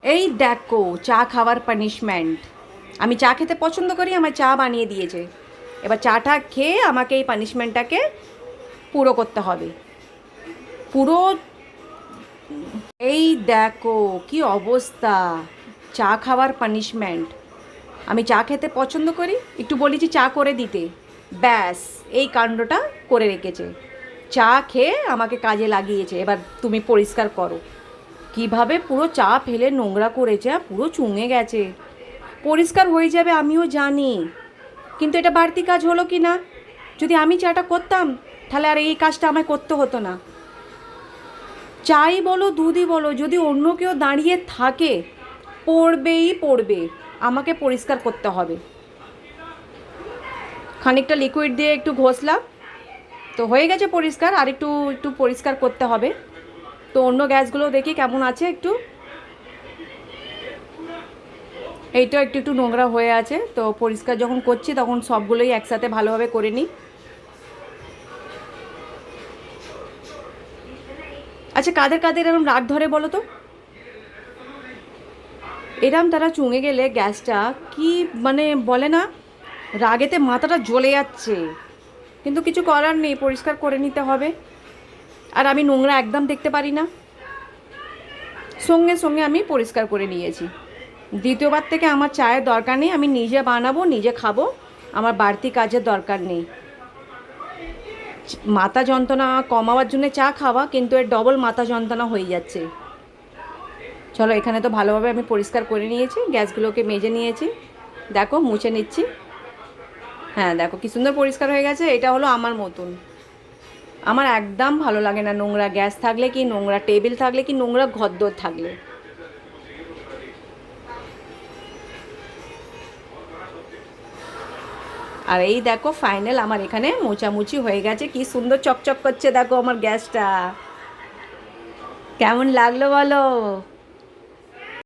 এই দেখো চা খাওয়ার পানিশমেন্ট। আমি চা খেতে পছন্দ করি, আমার চা বানিয়ে দিয়েছে। এবার চাটা খেয়ে আমাকে এই পানিশমেন্টটাকে পুরো করতে হবে। পুরো এই দেখো কি অবস্থা, চা খাওয়ার পানিশমেন্ট। আমি চা খেতে পছন্দ করি, একটু বলেছি চা করে দিতে, ব্যাস এই কাণ্ডটা করে রেখেছে। চা খেয়ে আমাকে কাজে লাগিয়েছে। এবার তুমি পরিষ্কার করো। কিভাবে পুরো চা ফেলে নোংরা করেছে, পুরো চুঙে গেছে। পরিষ্কার হয়ে যাবে আমিও জানি, কিন্তু এটা বাড়তি কাজ হলো কি না? যদি আমি চাটা করতাম তাহলে আর এই কাজটা আমায় করতে হতো না। চাই বলো দুধই বলো, যদি অন্য কেউ দাঁড়িয়ে থাকে পড়বেই পড়বে, আমাকে পরিষ্কার করতে হবে। খানিকটা লিকুইড দিয়ে একটু ঘষলাম, তো হয়ে গেছে পরিষ্কার। আর একটু একটু পরিষ্কার করতে হবে। তো অন্য গ্যাসগুলো দেখি কেমন আছে একটু। এইটা একটু একটু নোংরা হয়ে আছে, তো পরিষ্কার যখন করছি তখন সবগুলোই একসাথে ভালোভাবে করে নিই। আচ্ছা, কাদের কাদের এরকম রাগ ধরে বলো তো? এরম তারা চুঙে গেলে গ্যাসটা কি মানে বলে না, রাগেতে মাথাটা জ্বলে যাচ্ছে, কিন্তু কিছু করার নেই, পরিষ্কার করে নিতে হবে। আর আমি নোংরা একদম দেখতে পারি না, সঙ্গে সঙ্গে আমি পরিষ্কার করে নিয়েছি। দ্বিতীয়বার থেকে আমার চায়ের দরকার নেই, আমি নিজে বানাবো নিজে খাবো, আমার বাড়তি কাজের দরকার নেই। মাথা যন্ত্রণা কমাবার জন্য চা খাওয়া, কিন্তু এর ডবল মাথা যন্ত্রণা হয়ে যাচ্ছে। চলো, এখানে তো ভালোভাবে আমি পরিষ্কার করে নিয়েছি, গ্যাসগুলোকে মেজে নিয়েছি, দেখো মুছে নিচ্ছি। হ্যাঁ দেখো কি সুন্দর পরিষ্কার হয়ে গেছে। এটা হলো আমার মতন। আমার একদম ভালো লাগে না নোংরা গ্যাস থাকলে, কি নোংরা টেবিল থাকলে, কি নোংরা ঘরদোর থাকলে। আর এই দেখো ফাইনাল আমার এখানে মোচামুচি হয়ে গেছে, কি সুন্দর চকচক করছে দেখো আমার গ্যাসটা। কেমন লাগলো বলো?